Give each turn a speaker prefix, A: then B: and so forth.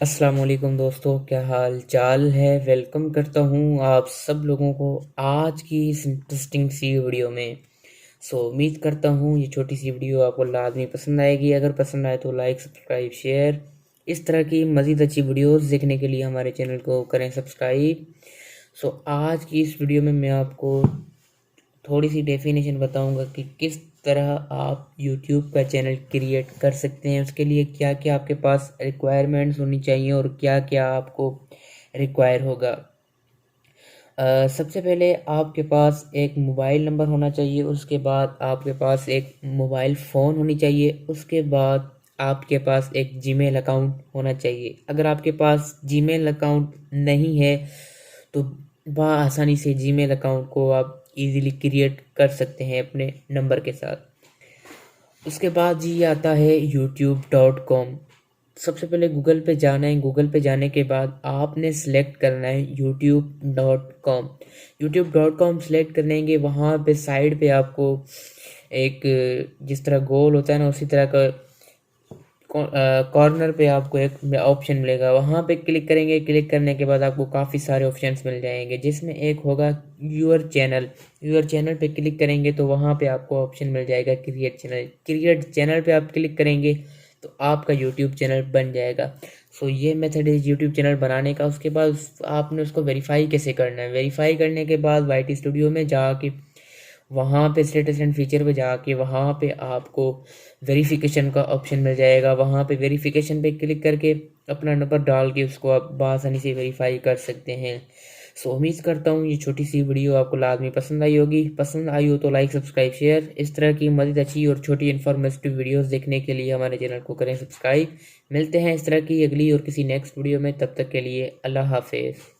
A: अस्सलाम वालेकुम दोस्तों, क्या हाल चाल है। वेलकम करता हूँ आप सब लोगों को आज की इस इंटरेस्टिंग सी वीडियो में। उम्मीद करता हूँ ये छोटी सी वीडियो आपको लाजमी पसंद आएगी। अगर पसंद आए तो लाइक सब्सक्राइब शेयर। इस तरह की मज़ीद अच्छी वीडियोस देखने के लिए हमारे चैनल को करें सब्सक्राइब। आज की इस वीडियो में मैं आपको थोड़ी सी डेफिनेशन बताऊंगा कि किस तरह आप YouTube का चैनल क्रिएट कर सकते हैं। उसके लिए क्या क्या आपके पास रिक्वायरमेंट्स होनी चाहिए और क्या क्या आपको रिक्वायर होगा। सबसे पहले आपके पास एक मोबाइल नंबर होना चाहिए, उसके बाद आपके पास एक मोबाइल फ़ोन होनी चाहिए, उसके बाद आपके पास एक जीमेल अकाउंट होना चाहिए। अगर आपके पास जीमेल अकाउंट नहीं है तो आसानी से जीमेल अकाउंट को आप इजीली क्रिएट कर सकते हैं अपने नंबर के साथ। उसके बाद जी ये आता है youtube.com। सबसे पहले गूगल पे जाना है। गूगल पे जाने के बाद आपने सेलेक्ट करना है youtube.com। youtube.com सेलेक्ट करने के वहाँ पे साइड पे आपको एक जिस तरह गोल होता है ना उसी तरह का कॉर्नर पे आपको एक ऑप्शन मिलेगा, वहाँ पे क्लिक करेंगे। क्लिक करने के बाद आपको काफ़ी सारे ऑप्शंस मिल जाएंगे जिसमें एक होगा यूर चैनल। यूर चैनल पे क्लिक करेंगे तो वहाँ पे आपको ऑप्शन मिल जाएगा क्रिएट चैनल। क्रिएट चैनल पे आप क्लिक करेंगे तो आपका यूट्यूब चैनल बन जाएगा। ये मेथड है यूट्यूब चैनल बनाने का। उसके बाद आपने उसको वेरीफाई कैसे करना है। वेरीफाई करने के बाद वाईटी स्टूडियो में जाके वहाँ पे स्टेटस एंड फीचर पे जाके वहाँ पे आपको वेरिफिकेशन का ऑप्शन मिल जाएगा। वहाँ पे वेरिफिकेशन पे क्लिक करके अपना नंबर डाल के उसको आप बआसानी से वेरीफाई कर सकते हैं। उम्मीद करता हूँ ये छोटी सी वीडियो आपको लाजमी पसंद आई होगी। पसंद आई हो तो लाइक सब्सक्राइब शेयर। इस तरह की मज़ीद अच्छी और छोटी इन्फॉर्मेटिव वीडियोस देखने के लिए हमारे चैनल को करें सब्सक्राइब। मिलते हैं इस तरह की अगली और किसी नेक्स्ट वीडियो में, तब तक के लिए अल्लाह हाफिज़।